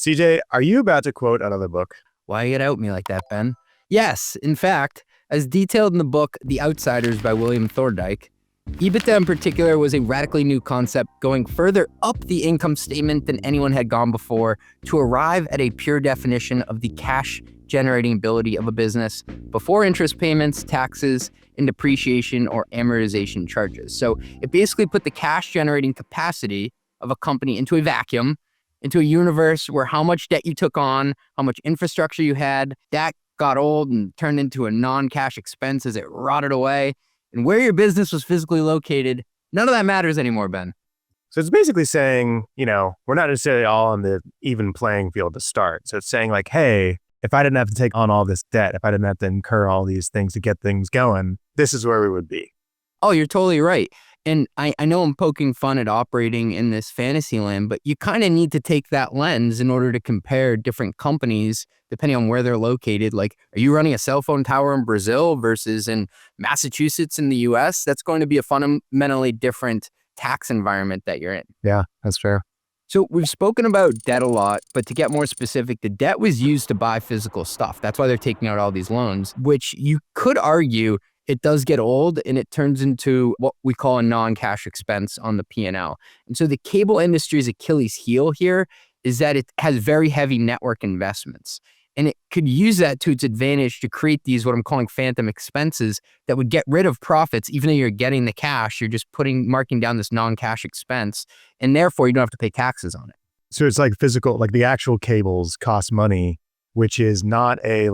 CJ, are you about to quote another book? Why you gotta out me like that, Ben? Yes, in fact, as detailed in the book The Outsiders by William Thorndike, EBITDA in particular was a radically new concept going further up the income statement than anyone had gone before to arrive at a pure definition of the cash generating ability of a business before interest payments, taxes, and depreciation or amortization charges. So it basically put the cash generating capacity of a company into a vacuum, into a universe where how much debt you took on, how much infrastructure you had, that got old and turned into a non-cash expense as it rotted away. And where your business was physically located, none of that matters anymore, Ben. So it's basically saying, we're not necessarily all on the even playing field to start. So it's saying like, hey, if I didn't have to take on all this debt, if I didn't have to incur all these things to get things going, this is where we would be. Oh, you're totally right. And I know I'm poking fun at operating in this fantasy land, but you kind of need to take that lens in order to compare different companies depending on where they're located. Like, are you running a cell phone tower in Brazil versus in Massachusetts in the US? That's going to be a fundamentally different tax environment that you're in. Yeah, that's fair. So we've spoken about debt a lot, but to get more specific, the debt was used to buy physical stuff. That's why they're taking out all these loans, which you could argue it does get old and it turns into what we call a non-cash expense on the P&L. And so the cable industry's Achilles heel here is that it has very heavy network investments. And it could use that to its advantage to create these, what I'm calling phantom expenses that would get rid of profits. Even though you're getting the cash, you're just marking down this non-cash expense. And therefore you don't have to pay taxes on it. So it's like physical, like the actual cables cost money, which is not a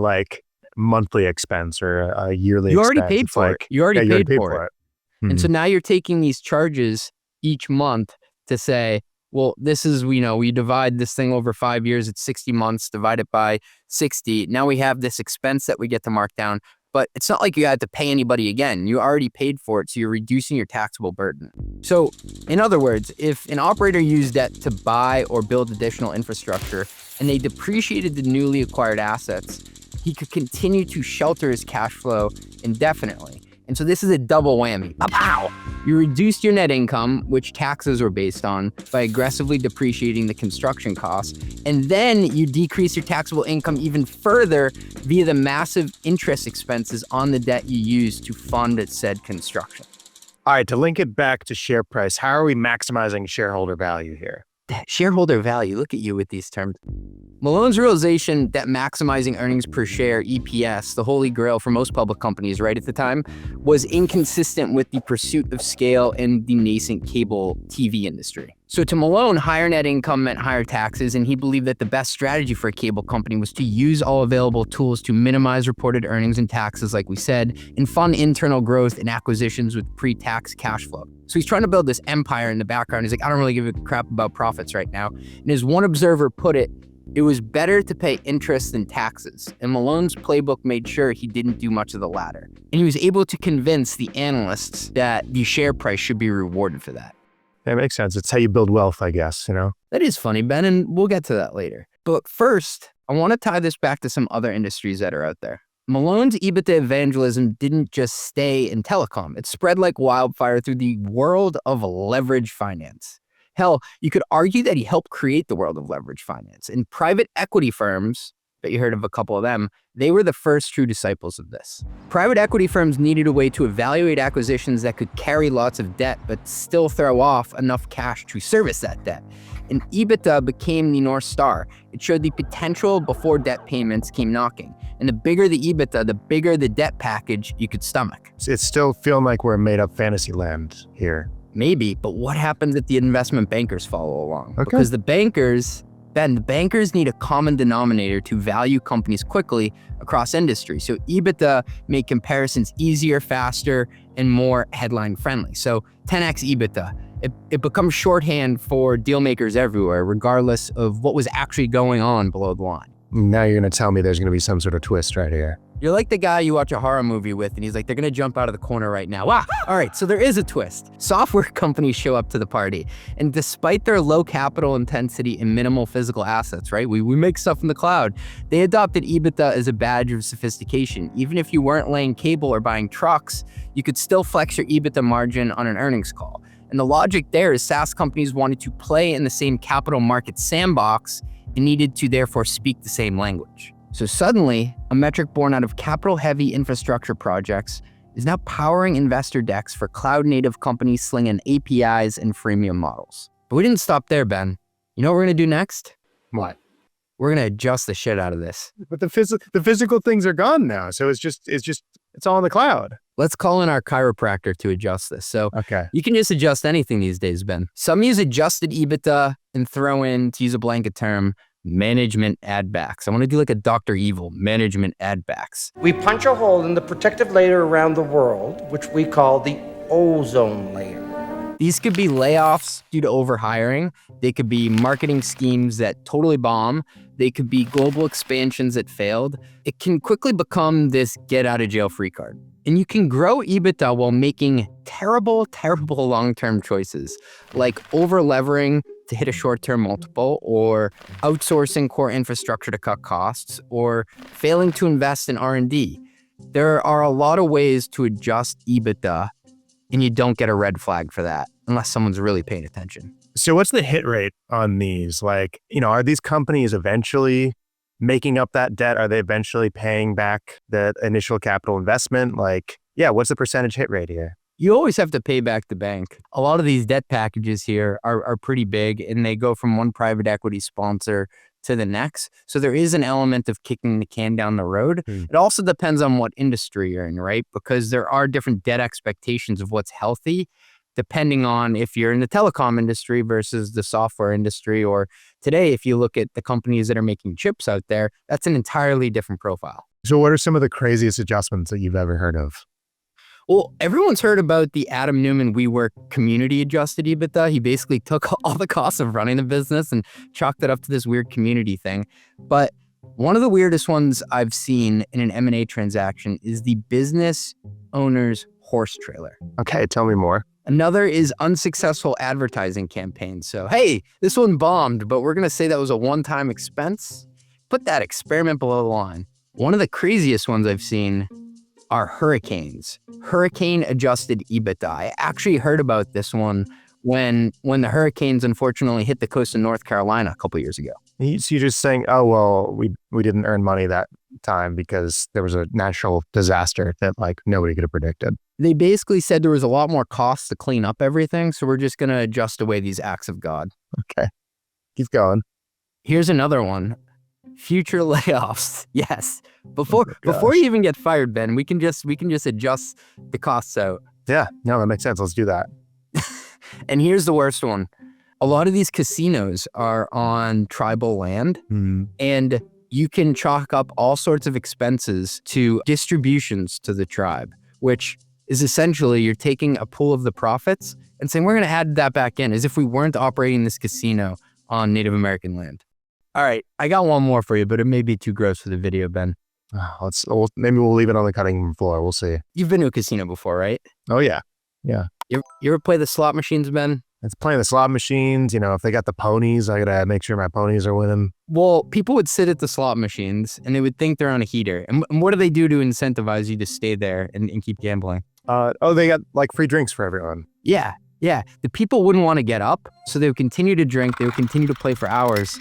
monthly expense or a yearly You expense. already paid for it. You already paid for it. Mm-hmm. And so now you're taking these charges each month to say, well, this is, we divide this thing over 5 years, it's 60 months, divide it by 60. Now we have this expense that we get to mark down, but it's not like you had to pay anybody again. You already paid for it, so you're reducing your taxable burden. So in other words, if an operator used debt to buy or build additional infrastructure and they depreciated the newly acquired assets, he could continue to shelter his cash flow indefinitely. And so this is a double whammy. Pow! You reduced your net income, which taxes were based on, by aggressively depreciating the construction costs. And then you decrease your taxable income even further via the massive interest expenses on the debt you use to fund said construction. All right, to link it back to share price, how are we maximizing shareholder value here? Shareholder value, look at you with these terms. Malone's realization that maximizing earnings per share, EPS, the holy grail for most public companies right at the time, was inconsistent with the pursuit of scale in the nascent cable TV industry. So to Malone, higher net income meant higher taxes, and he believed that the best strategy for a cable company was to use all available tools to minimize reported earnings and taxes, like we said, and fund internal growth and acquisitions with pre-tax cash flow. So he's trying to build this empire in the background. He's like, I don't really give a crap about profits right now. And as one observer put it, it was better to pay interest than taxes. And Malone's playbook made sure he didn't do much of the latter. And he was able to convince the analysts that the share price should be rewarded for that. That makes sense. It's how you build wealth, I guess, That is funny, Ben, and we'll get to that later. But first, I want to tie this back to some other industries that are out there. Malone's EBITDA evangelism didn't just stay in telecom. It spread like wildfire through the world of leverage finance. Hell, you could argue that he helped create the world of leverage finance. And private equity firms, bet you heard of a couple of them, they were the first true disciples of this. Private equity firms needed a way to evaluate acquisitions that could carry lots of debt, but still throw off enough cash to service that debt. And EBITDA became the North Star. It showed the potential before debt payments came knocking. And the bigger the EBITDA, the bigger the debt package you could stomach. It's still feeling like we're made up fantasy land here. Maybe, but what happens if the investment bankers follow along? Okay. Because the bankers need a common denominator to value companies quickly across industry. So EBITDA made comparisons easier, faster, and more headline friendly. So 10x EBITDA, it becomes shorthand for deal makers everywhere, regardless of what was actually going on below the line. Now you're going to tell me there's going to be some sort of twist right here. You're like the guy you watch a horror movie with and he's like, they're gonna jump out of the corner right now. Wow. All right, so there is a twist. Software companies show up to the party. And despite their low capital intensity and minimal physical assets, right? We make stuff in the cloud. They adopted EBITDA as a badge of sophistication. Even if you weren't laying cable or buying trucks, you could still flex your EBITDA margin on an earnings call. And the logic there is SaaS companies wanted to play in the same capital market sandbox and needed to therefore speak the same language. So suddenly, a metric born out of capital-heavy infrastructure projects is now powering investor decks for cloud-native companies slinging APIs and freemium models. But we didn't stop there, Ben. You know what we're going to do next? What? We're going to adjust the shit out of this. But the physical things are gone now. So it's all in the cloud. Let's call in our chiropractor to adjust this. So Okay. you can just adjust anything these days, Ben. Some use adjusted EBITDA and throw in, to use a blanket term, management add backs. I want to do like a Dr. Evil, management add backs. We punch a hole in the protective layer around the world, which we call the ozone layer. These could be layoffs due to overhiring. They could be marketing schemes that totally bomb. They could be global expansions that failed. It can quickly become this get out of jail free card. And you can grow EBITDA while making terrible long-term choices, like over-levering to hit a short-term multiple, or outsourcing core infrastructure to cut costs, or failing to invest in R&D. There are a lot of ways to adjust EBITDA, and you don't get a red flag for that unless someone's really paying attention. So what's the hit rate on these? Like, are these companies eventually making up that debt? Are they eventually paying back the initial capital investment? Like, yeah, what's the percentage hit rate here? You always have to pay back the bank. A lot of these debt packages here are pretty big, and they go from one private equity sponsor to the next. So there is an element of kicking the can down the road. It also depends on what industry you're in, right? Because there are different debt expectations of what's healthy, depending on if you're in the telecom industry versus the software industry. Or today, if you look at the companies that are making chips out there, that's an entirely different profile. So what are some of the craziest adjustments that you've ever heard of? Well, everyone's heard about the Adam Newman WeWork community adjusted EBITDA. He basically took all the costs of running the business and chalked it up to this weird community thing. But one of the weirdest ones I've seen in an M&A transaction is the business owner's horse trailer. Okay, tell me more. Another is unsuccessful advertising campaigns. So, hey, this one bombed, but we're going to say that was a one-time expense. Put that experiment below the line. One of the craziest ones I've seen are hurricanes. Hurricane adjusted EBITDA. I actually heard about this one when the hurricanes unfortunately hit the coast of North Carolina a couple years ago. So you're just saying, oh, well, we didn't earn money that time because there was a natural disaster that like nobody could have predicted. They basically said there was a lot more costs to clean up everything, so we're just going to adjust away these acts of God. Okay. Keep going. Here's another one. Future layoffs. Yes. Before you even get fired, Ben, we can just adjust the costs out. Yeah, no, that makes sense. Let's do that. And here's the worst one. A lot of these casinos are on tribal land, and you can chalk up all sorts of expenses to distributions to the tribe, which is essentially you're taking a pool of the profits and saying, we're going to add that back in as if we weren't operating this casino on Native American land. All right, I got one more for you, but it may be too gross for the video, Ben. Maybe we'll leave it on the cutting room floor. We'll see. You've been to a casino before, right? Oh, yeah. Yeah. You ever play the slot machines, Ben? It's playing the slot machines. If they got the ponies, I got to make sure my ponies are winning. Well, people would sit at the slot machines and they would think they're on a heater. And what do they do to incentivize you to stay there and keep gambling? They got like free drinks for everyone. Yeah. The people wouldn't want to get up, so they would continue to drink. They would continue to play for hours.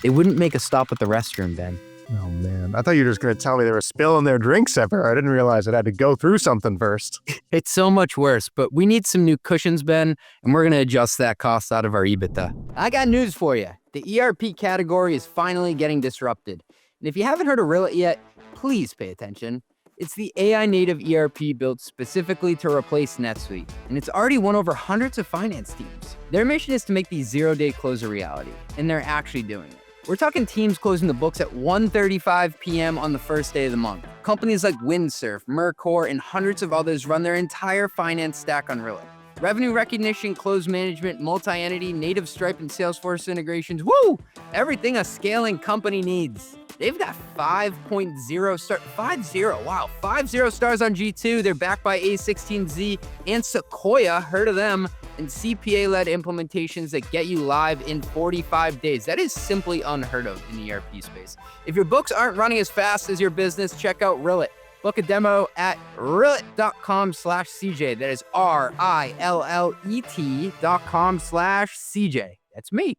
They wouldn't make a stop at the restroom, Ben. Oh, man. I thought you were just going to tell me they were spilling their drinks everywhere. I didn't realize it had to go through something first. It's so much worse, but we need some new cushions, Ben, and we're going to adjust that cost out of our EBITDA. I got news for you. The ERP category is finally getting disrupted. And if you haven't heard of Rillet yet, please pay attention. It's the AI native ERP built specifically to replace NetSuite, and it's already won over hundreds of finance teams. Their mission is to make the zero-day close a reality, and they're actually doing it. We're talking teams closing the books at 1:35 p.m. on the first day of the month. Companies like Windsurf, Mercor, and hundreds of others run their entire finance stack on Rillet. Revenue recognition, close management, multi-entity, native Stripe and Salesforce integrations. Woo! Everything a scaling company needs. They've got 5.0 star, 50, wow, 50 stars on G2. They're backed by A16Z and Sequoia, heard of them, and CPA-led implementations that get you live in 45 days. That is simply unheard of in the ERP space. If your books aren't running as fast as your business, check out Rillet. Book a demo at rillet.com/CJ. That is RILLET.com/CJ. That's me.